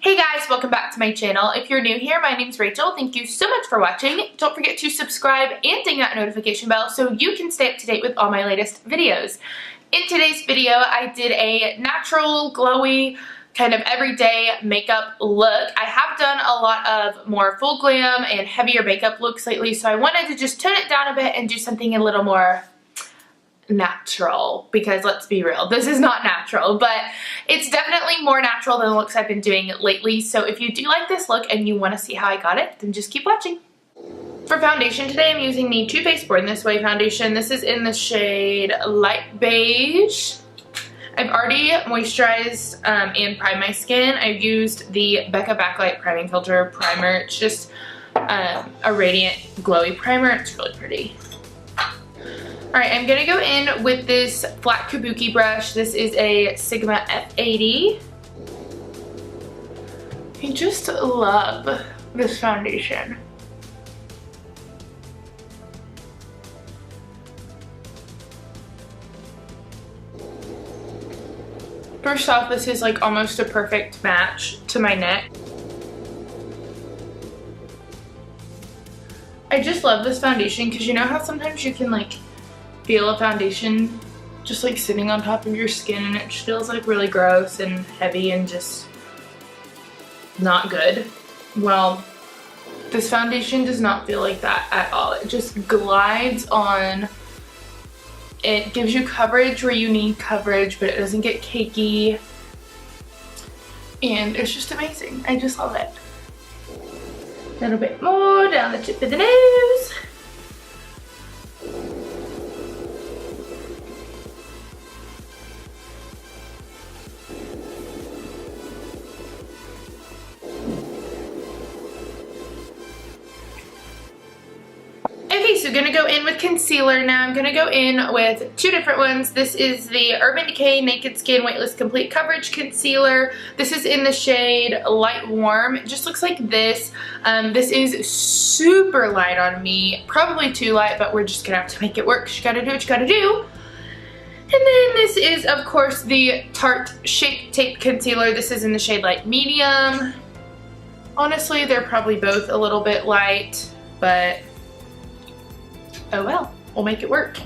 Hey guys, welcome back to my channel. If you're new here, my name's Rachel. Thank you so much for watching. Don't forget to subscribe and ding that notification bell so you can stay up to date with all my latest videos. In today's video, I did a natural, glowy, kind of everyday makeup look. I have done a lot of more full glam and heavier makeup looks lately, so I wanted to just tone it down a bit and do something a little more natural, because let's be real, this is not natural, but it's definitely more natural than the looks I've been doing lately. So if you do like this look and you want to see how I got it, then just keep watching. For foundation today, I'm using the Too Faced Born This Way foundation. This is in the shade Light Beige. I've already moisturized and primed my skin. I've used the Becca Backlight Priming Filter Primer. It's just a radiant glowy primer. It's really pretty. Alright, I'm going to go in with this flat kabuki brush. This is a Sigma F80. I just love this foundation. First off, this is like almost a perfect match to my neck. I just love this foundation because you know how sometimes you can like feel a foundation just like sitting on top of your skin and it just feels like really gross and heavy and just not good? Well, this foundation does not feel like that at all. It just glides on. It gives you coverage where you need coverage, but it doesn't get cakey. And it's just amazing. I just love it. A little bit more down the tip of the nose. Okay, so gonna go in with concealer now. I'm gonna go in with two different ones. This is the Urban Decay Naked Skin Weightless Complete Coverage Concealer. This is in the shade Light Warm. It just looks like this. This is super light on me. Probably too light, but we're just gonna have to make it work. You gotta do what you gotta do. And then this is, of course, the Tarte Shape Tape Concealer. This is in the shade Light Medium. Honestly, they're probably both a little bit light, but oh well, we'll make it work.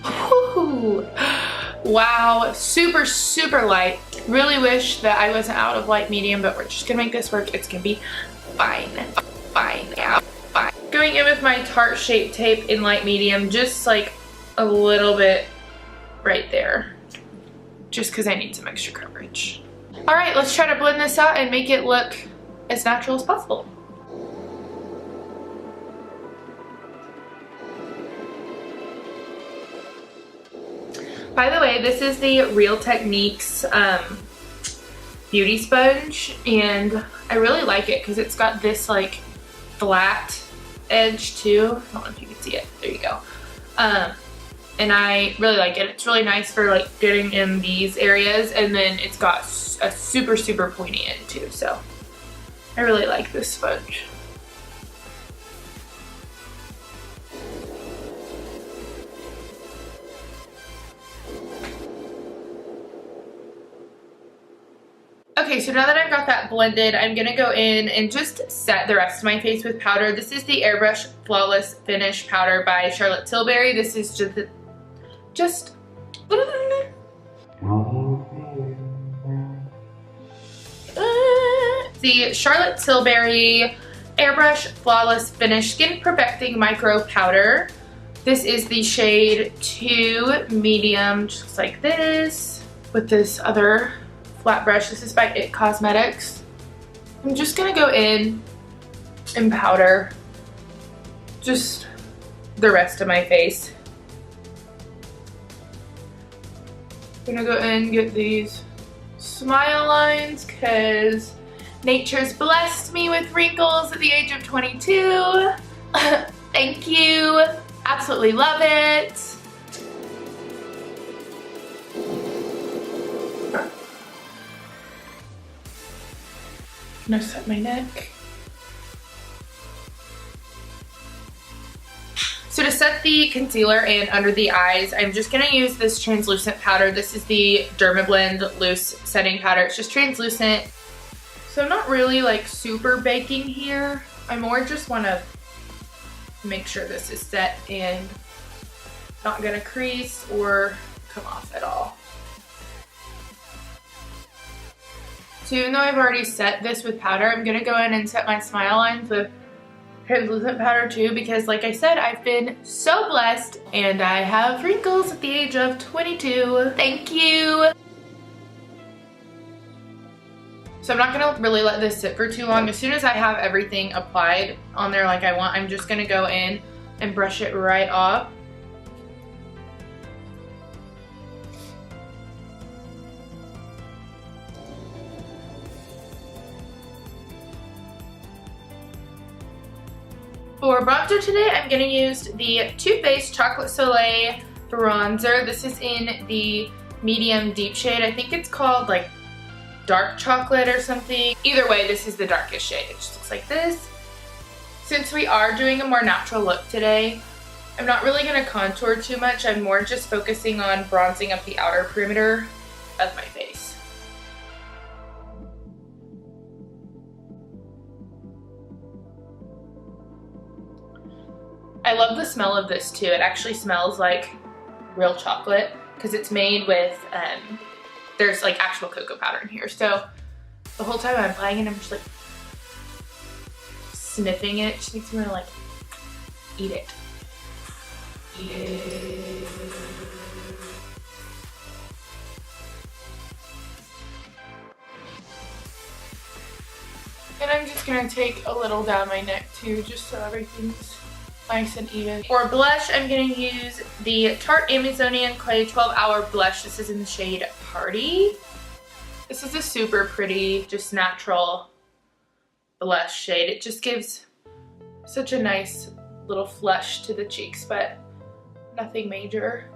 Whew. Wow, super, super light. Really wish that I wasn't out of light medium, but we're just gonna make this work. It's gonna be fine. Fine, yeah, fine. Going in with my Tarte Shape Tape in light medium, just like a little bit right there. Just because I need some extra coverage. Alright, let's try to blend this out and make it look as natural as possible. By the way, this is the Real Techniques beauty sponge, and I really like it because it's got this like flat edge too. I don't know if you can see it. There you go. And I really like it. It's really nice for like getting in these areas, and then it's got a super, super pointy end too, so I really like this sponge. Okay, so now that I've got that blended, I'm gonna go in and just set the rest of my face with powder. This is the Airbrush Flawless Finish Powder by Charlotte Tilbury. This is just the Charlotte Tilbury Airbrush Flawless Finish Skin Perfecting Micro Powder. This is the shade 2 Medium, just like this, with this other flat brush. This is by It Cosmetics. I'm just gonna go in and powder just the rest of my face. I'm gonna go in and get these smile lines because nature's blessed me with wrinkles at the age of 22. Thank you. Absolutely love it. I'm gonna set my neck. So to set the concealer and under the eyes, I'm just going to use this translucent powder. This is the Dermablend Loose Setting Powder. It's just translucent. So I'm not really like super baking here. I more just want to make sure this is set and not going to crease or come off at all. So even though I've already set this with powder, I'm going to go in and set my smile lines with translucent powder too, because like I said, I've been so blessed and I have wrinkles at the age of 22. Thank you. So I'm not gonna really let this sit for too long. As soon as I have everything applied on there like I want, I'm just gonna go in and brush it right off. For bronzer today, I'm going to use the Too Faced Chocolate Soleil bronzer. This is in the medium deep shade. I think it's called like dark chocolate or something. Either way, this is the darkest shade. It just looks like this. Since we are doing a more natural look today, I'm not really going to contour too much. I'm more just focusing on bronzing up the outer perimeter of my face. I love the smell of this too. It actually smells like real chocolate because it's made with, there's like actual cocoa powder in here. So the whole time I'm applying it, I'm just like sniffing it. It just makes me want to like eat it. Eat it. And I'm just gonna take a little down my neck too, just so everything's nice and even. For blush, I'm going to use the Tarte Amazonian Clay 12-Hour Blush. This is in the shade Party. This is a super pretty, just natural blush shade. It just gives such a nice little flush to the cheeks, but nothing major.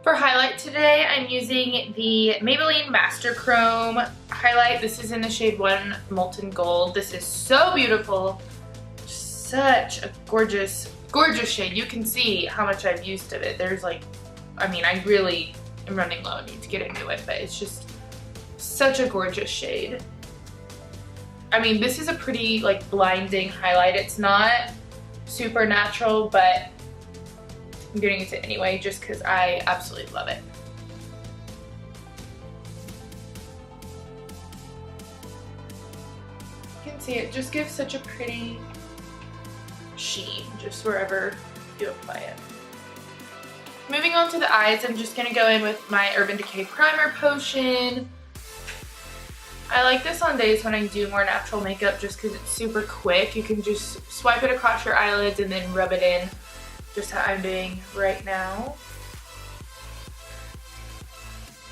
For highlight today, I'm using the Maybelline Master Chrome highlight. This is in the shade 1 Molten Gold. This is so beautiful. Such a gorgeous, gorgeous shade. You can see how much I've used of it. There's like, I mean, I really am running low. I need to get into it, but it's just such a gorgeous shade. I mean, this is a pretty like blinding highlight. It's not super natural, but I'm getting into it anyway just because I absolutely love it. You can see it just gives such a pretty sheen just wherever you apply it. Moving on to the eyes, I'm just going to go in with my Urban Decay Primer Potion. I like this on days when I do more natural makeup just because it's super quick. You can just swipe it across your eyelids and then rub it in, just how I'm doing right now.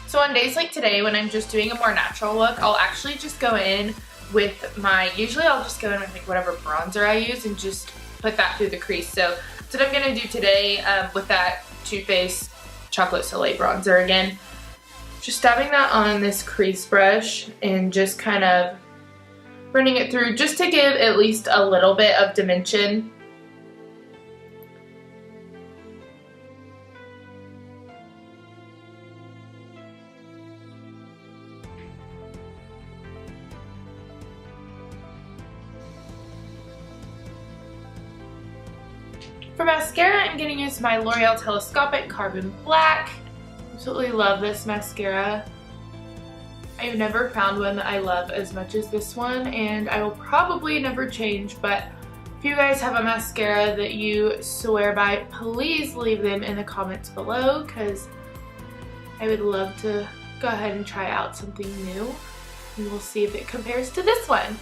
So on days like today when I'm just doing a more natural look, I'll actually just go in with my, usually I'll just go in with like whatever bronzer I use and just put that through the crease. So that's what I'm going to do today with that Too Faced Chocolate Soleil bronzer again. Just dabbing that on this crease brush and just kind of running it through just to give at least a little bit of dimension. For mascara, I'm going to use my L'Oreal Telescopic Carbon Black. Absolutely love this mascara. I've never found one that I love as much as this one, and I will probably never change, but if you guys have a mascara that you swear by, please leave them in the comments below because I would love to go ahead and try out something new, and we'll see if it compares to this one.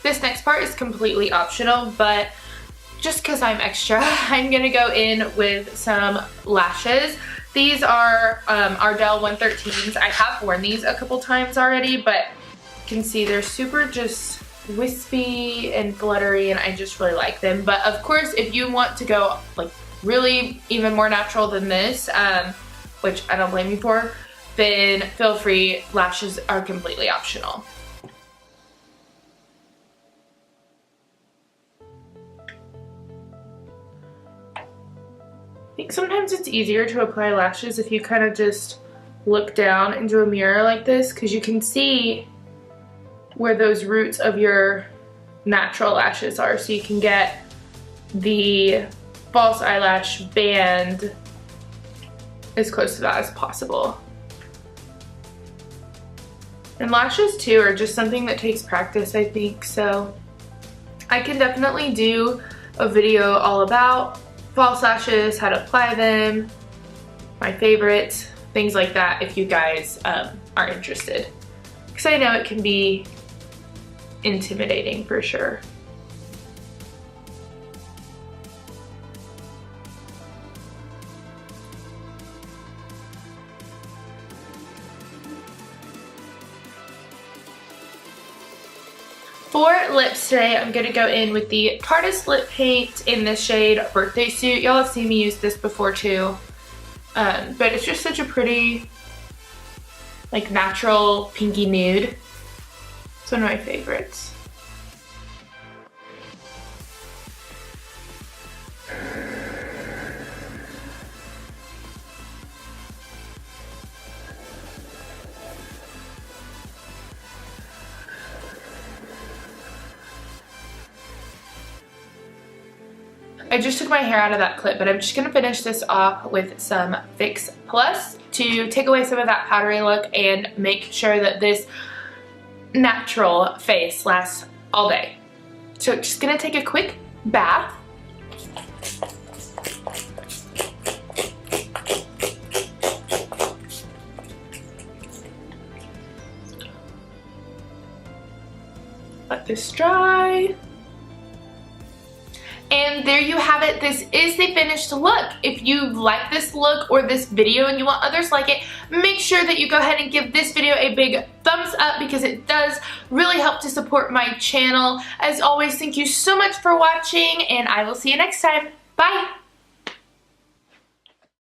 This next part is completely optional, but just because I'm extra, I'm gonna go in with some lashes. These are Ardell 113s. I have worn these a couple times already, but you can see they're super just wispy and glittery, and I just really like them. But of course, if you want to go like really even more natural than this, which I don't blame you for, then feel free. Lashes are completely optional. I think sometimes it's easier to apply lashes if you kind of just look down into a mirror like this, because you can see where those roots of your natural lashes are, so you can get the false eyelash band as close to that as possible. And lashes too are just something that takes practice, I think, so I can definitely do a video all about false lashes, how to apply them, my favorites, things like that if you guys are interested. Because I know it can be intimidating for sure. For lips today, I'm going to go in with the Tarte's Lip Paint in the shade Birthday Suit. Y'all have seen me use this before too. But it's just such a pretty, like, natural pinky nude. It's one of my favorites. I just took my hair out of that clip, but I'm just going to finish this off with some Fix Plus to take away some of that powdery look and make sure that this natural face lasts all day. So just going to take a quick bath. Let this dry. And there you have it. This is the finished look. If you like this look or this video and you want others like it, make sure that you go ahead and give this video a big thumbs up, because it does really help to support my channel. As always, thank you so much for watching, and I will see you next time. Bye!